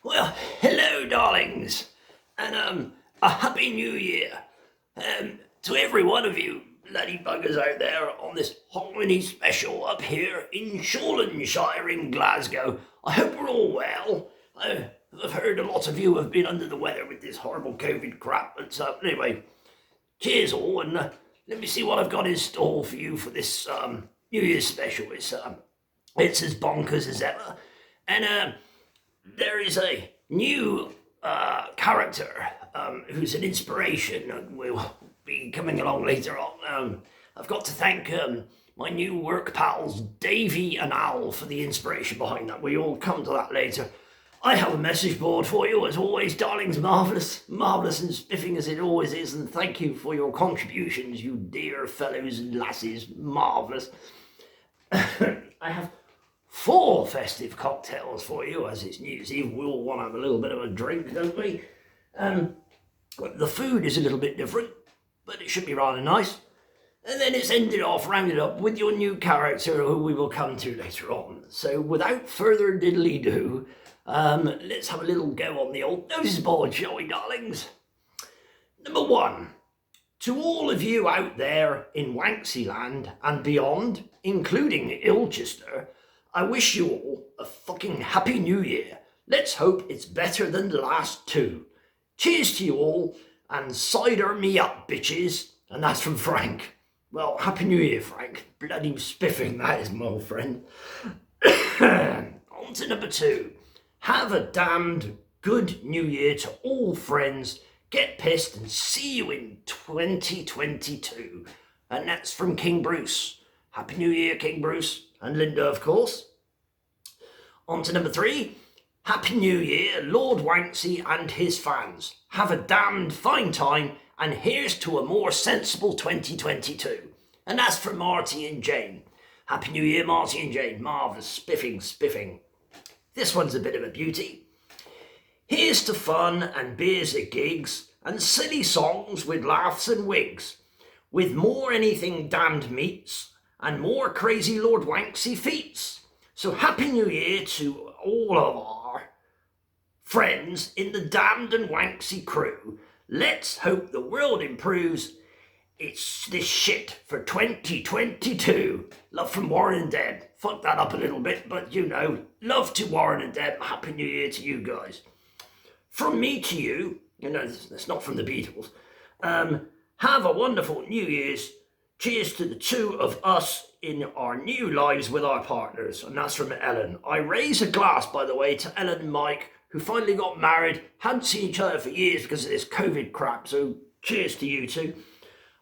Well, hello, darlings, and a happy new year. To every one of you bloody buggers out there on this Halloween special up here in Shawlanshire in Glasgow. I hope we're all well. I've heard a lot of you have been under the weather with this horrible COVID crap, but anyway, cheers all, and let me see what I've got in store for you for this New Year's special. It's as bonkers as ever, and there is a new character who's an inspiration and will be coming along later on. I've got to thank my new work pals Davey and Al for the inspiration behind that. We all come to that later. I have a message board for you, as always, darlings. Marvellous and spiffing as it always is, and thank you for your contributions, you dear fellows and lasses. Marvellous. I have 4 festive cocktails for you, as it's New Year's Eve. We all want to have a little bit of a drink, don't we? The food is a little bit different, but it should be rather nice. And then it's rounded up with your new character, who we will come to later on. So without further diddly-do, let's have a little go on the old notice board, shall we, darlings? Number 1. To all of you out there in Wanksyland and beyond, including Ilchester, I wish you all a fucking happy new year. Let's hope it's better than the last 2. Cheers to you all, and cider me up, bitches. And that's from Frank. Well, happy new year, Frank. Bloody spiffing that is, my old friend. On to number 2. Have a damned good new year to all friends. Get pissed and see you in 2022. And that's from King Bruce. Happy New Year, King Bruce. And Linda, of course. On to number 3. Happy New Year, Lord Wanksy and his fans. Have a damned fine time, and here's to a more sensible 2022. And that's from Marty and Jane. Happy New Year, Marty and Jane. Marvellous, spiffing. This one's a bit of a beauty. Here's to fun and beers at gigs, and silly songs with laughs and wigs, with more anything damned meets, and more crazy Lord Wanksy feats. So happy New Year to all of our friends in the damned and Wanksy crew. Let's hope the world improves. It's this shit for 2022. Love from Warren and Deb. Fuck that up a little bit, but you know, love to Warren and Deb. Happy New Year to you guys. From me to you, that's not from the Beatles. Have a wonderful New Year's. Cheers to the 2 of us in our new lives with our partners. And that's from Ellen. I raise a glass, by the way, to Ellen and Mike, who finally got married. Hadn't seen each other for years because of this COVID crap. So cheers to you 2.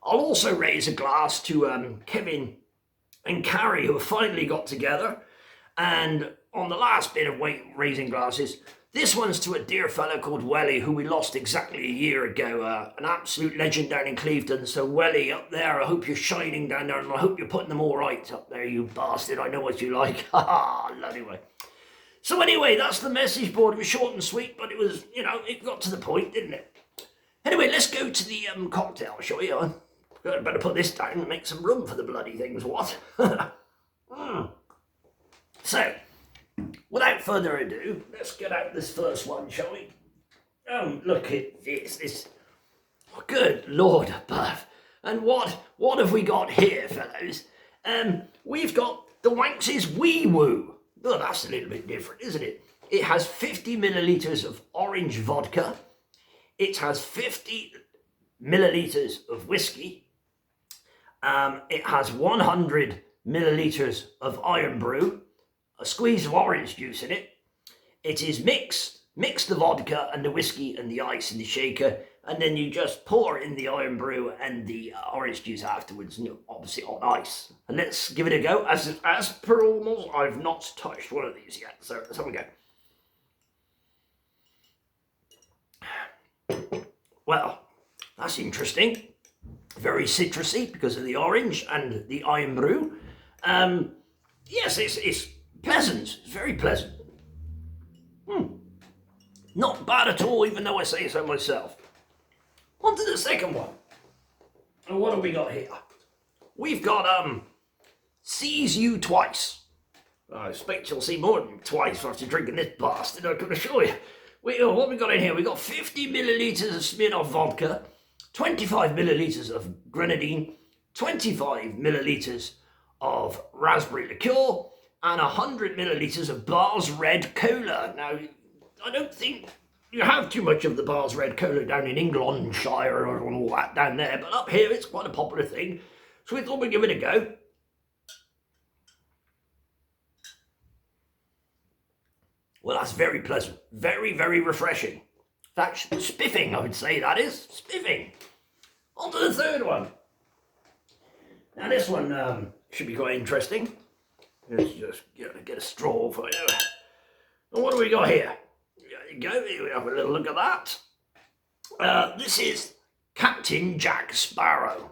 I'll also raise a glass to Kevin and Carrie, who have finally got together. And on the last bit of raising glasses, this one's to a dear fellow called Welly, who we lost exactly a year ago. An absolute legend down in Clevedon. So Welly, up there, I hope you're shining down there, and I hope you're putting them all right up there, you bastard. I know what you like. Ha ha, anyway. So anyway, that's the message board. It was short and sweet, but it was, it got to the point, didn't it? Anyway, let's go to the cocktail, shall we? I better put this down and make some room for the bloody things, what? So, without further ado, let's get out this first one, shall we? Oh, look at this. Good Lord above. And what have we got here, fellows? We've got the Wanksy's Wee Woo. Oh, that's a little bit different, isn't it? It has 50 millilitres of orange vodka. It has 50 millilitres of whiskey. It has 100 millilitres of Iron Brew, a squeeze of orange juice in it. It is mixed. Mix the vodka and the whiskey and the ice in the shaker, and then you just pour in the Iron Brew and the orange juice afterwards, obviously on ice. And let's give it a go. As per normal, I've not touched one of these yet, so let's have a go. Well, that's interesting. Very citrusy because of the orange and the Iron Brew. Yes, it's pleasant. It's very pleasant. Not bad at all, even though I say so myself. On to the second one. And what have we got here? We've got Sees You Twice. I expect you'll see more than twice after drinking this bastard, I can assure you. What we got in here? We got 50 millilitres of Smirnoff vodka, 25 millilitres of grenadine, 25 millilitres of raspberry liqueur, and 100 millilitres of Bars Red Cola. Now, I don't think you have too much of the Bars Red Cola down in Englandshire or all that down there, but up here it's quite a popular thing. So we thought we'd give it a go. Well, that's very pleasant. Very, very refreshing. In fact, spiffing, I would say that is. Spiffing. On to the third one. Now this one should be quite interesting. Let's just get a straw for you. And what do we got here? There you go. We have a little look at that. This is Captain Jack Sparrow.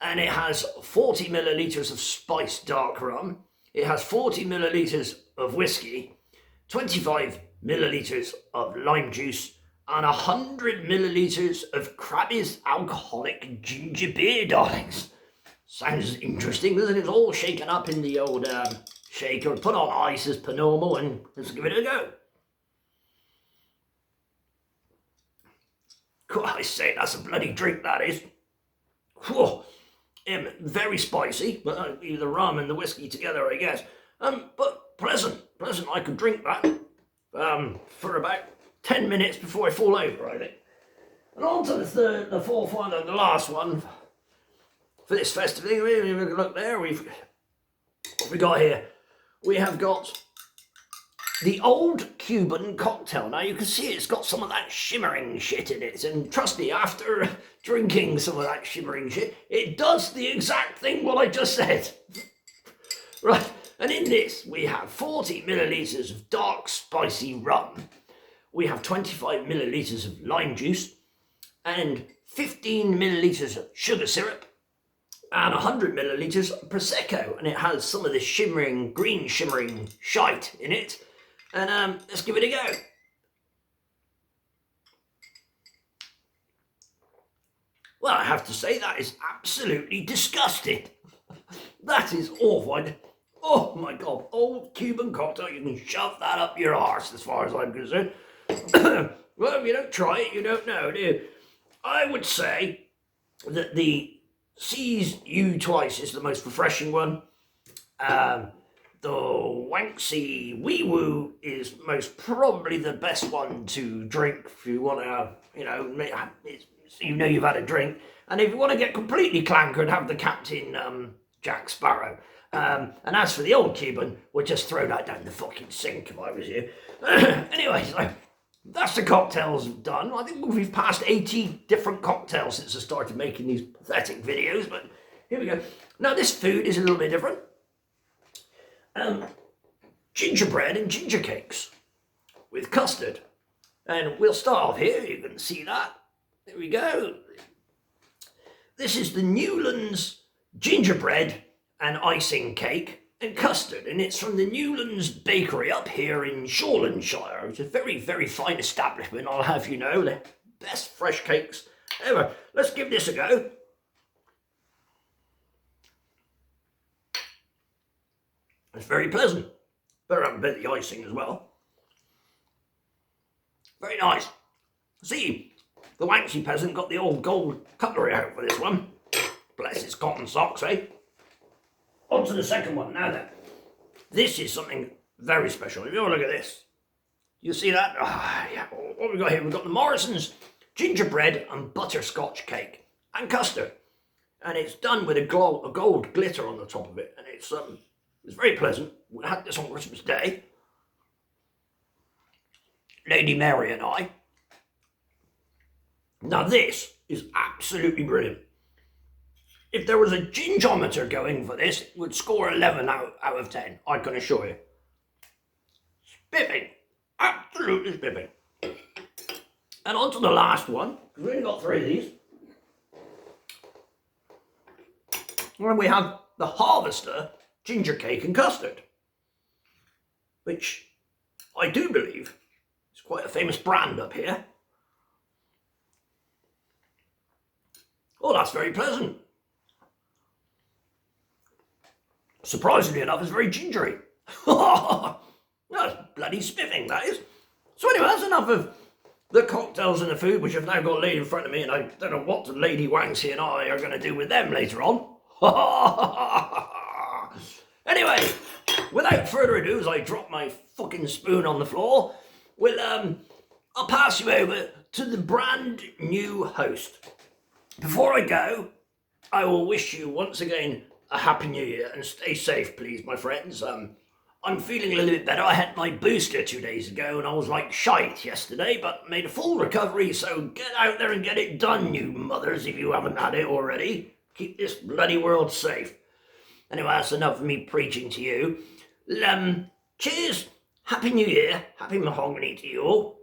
And it has 40 millilitres of spiced dark rum. It has 40 millilitres of whiskey, 25 millilitres of lime juice, and 100 millilitres of Krabby's alcoholic ginger beer, darlings. Sounds interesting, doesn't it? It's all shaken up in the old shaker, put on ice as per normal, and let's give it a go. I say, that's a bloody drink, that is. Whoa. Very spicy, but the rum and the whiskey together, I guess. But pleasant. I could drink that for about 10 minutes before I fall over, I think. And on to the fourth one and the last one for this festival. Look there, what we got here? We have got the Old Cuban Cocktail. Now you can see it's got some of that shimmering shit in it, and trust me, after drinking some of that shimmering shit, it does the exact thing what I just said. Right, and in this we have 40 millilitres of dark spicy rum, we have 25 millilitres of lime juice, and 15 millilitres of sugar syrup, and 100 millilitres of Prosecco, and it has some of this green shimmering shite in it. And let's give it a go. Well, I have to say that is absolutely disgusting. That is awful. Oh my God, Old Cuban Cocktail, you can shove that up your arse as far as I'm concerned. Well, if you don't try it, you don't know, do you? I would say that the Sees You Twice is the most refreshing one. The Wanksy Wee Woo is most probably the best one to drink if you want to, you've had a drink. And if you want to get completely clankered, have the Captain Jack Sparrow. And as for the Old Cuban, we'll just throw that down the fucking sink if I was you. Anyway, so that's the cocktails done. I think we've passed 80 different cocktails since I started making these pathetic videos, but here we go. Now this food is a little bit different. Gingerbread and ginger cakes with custard. And we'll start off here, you can see that. There we go. This is the Newlands gingerbread and icing cake and custard, and it's from the Newlands Bakery up here in Shawlandshire, which is a very, very fine establishment, I'll have you know. The best fresh cakes ever. Let's give this a go. It's very pleasant. Better have a bit of the icing as well. Very nice. See, the Wanksy peasant got the old gold cutlery out for this one. Bless his cotton socks, eh? On to the second one now then. This is something very special. If you have a look at this, you see that? Yeah. What have we got here? We've got the Morrison's gingerbread and butterscotch cake and custard. And it's done with a gold glitter on the top of it. And it's very pleasant. We had this on Christmas Day. Lady Mary and I. Now this is absolutely brilliant. If there was a gingometer going for this, it would score 11 out of 10, I can assure you. Spiffing. Absolutely spiffing. And on to the last one. We've only got 3 of these. And we have the Harvester ginger cake and custard, which I do believe is quite a famous brand up here. Oh, that's very pleasant. Surprisingly enough, it's very gingery. That's bloody spiffing, that is. So anyway, that's enough of the cocktails and the food, which I've now got laid in front of me, and I don't know what Lady Wanksy and I are going to do with them later on. Anyway, without further ado, as I drop my fucking spoon on the floor, I'll pass you over to the brand new host. Before I go, I will wish you once again a happy new year, and stay safe, please, my friends. I'm feeling a little bit better. I had my booster 2 days ago and I was like shite yesterday, but made a full recovery, so get out there and get it done, you mothers, if you haven't had it already. Keep this bloody world safe. Anyway, that's enough of me preaching to you. Cheers, happy new year, happy mahogany to you all.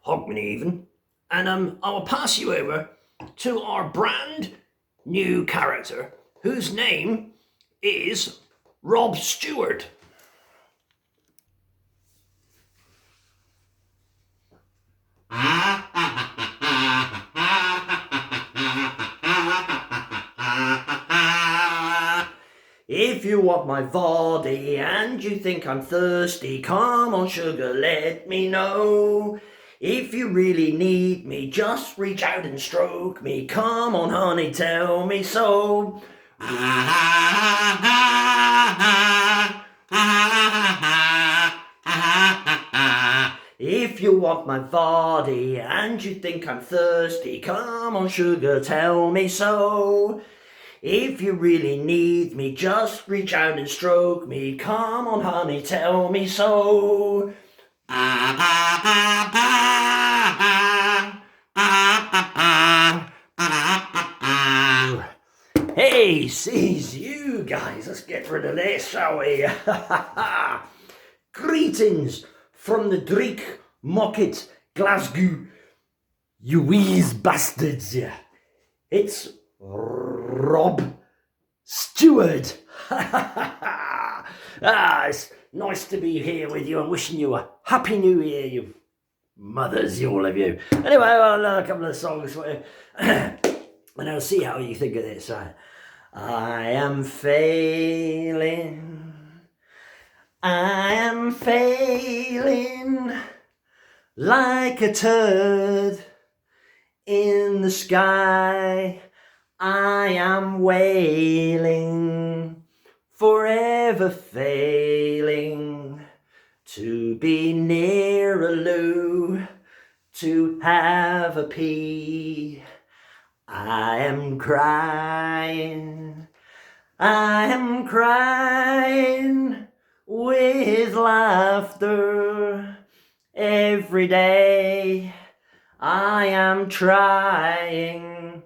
Hogmanay even. And I will pass you over to our brand new character, whose name is Rob Stewart. If you want my body and you think I'm thirsty, come on sugar, let me know. If you really need me, just reach out and stroke me. Come on honey, tell me so. If you want my body and you think I'm thirsty, come on sugar, tell me so. If you really need me, just reach out and stroke me. Come on honey, tell me so. Hey, seize you guys, let's get rid of this, shall we? Greetings from the Drake Market, Glasgow, you wheeze bastards. It's Rob Stewart. It's nice to be here with you. I'm wishing you a happy new year, you mothers, you all of you. Anyway, well, another couple of songs for you. And I'll see how you think of this. I am failing. I am failing like a turd in the sky. I am wailing, forever failing to be near a loo, to have a pee. I am crying with laughter every day. I am trying,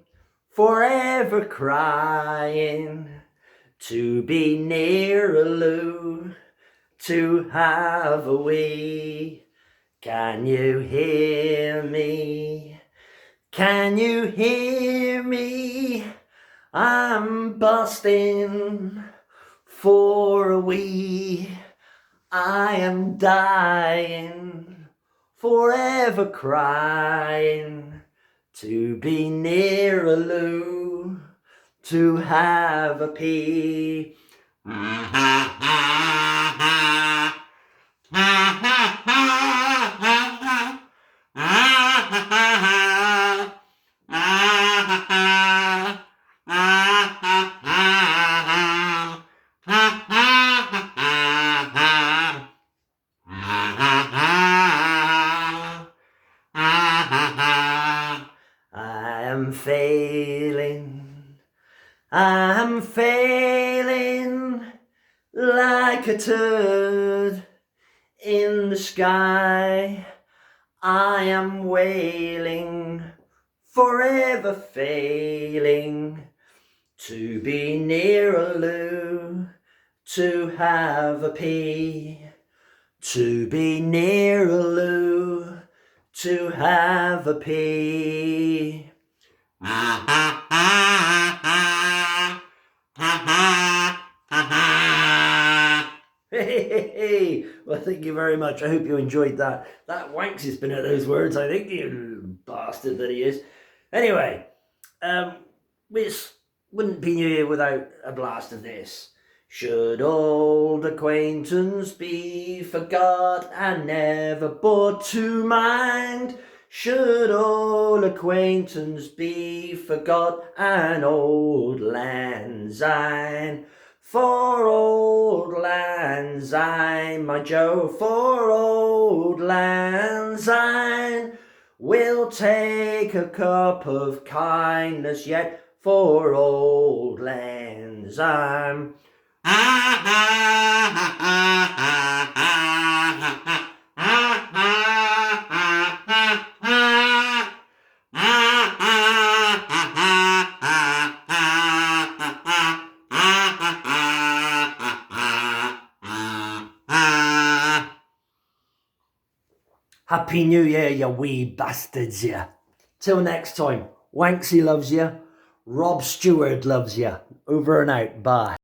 forever crying, to be near a loo, to have a wee. Can you hear me? Can you hear me? I'm busting for a wee. I am dying, forever crying, to be near a loo, to have a pee. I'm failing like a turd in the sky. I am wailing, forever failing, to be near a loo, to have a pee. To be near a loo, to have a pee. Hey, well, thank you very much. I hope you enjoyed that. That Wanks has been at those words, I think, you bastard that he is. Anyway, this wouldn't be New Year without a blast of this. Should old acquaintance be forgot and never brought to mind? Should old acquaintance be forgot and old lang syne? For old lang syne, my Joe, for old lang syne, we'll take a cup of kindness yet for old lang syne. Happy New Year, you wee bastards, yeah. Till next time, Wanksy loves you, Rob Stewart loves you. Over and out, bye.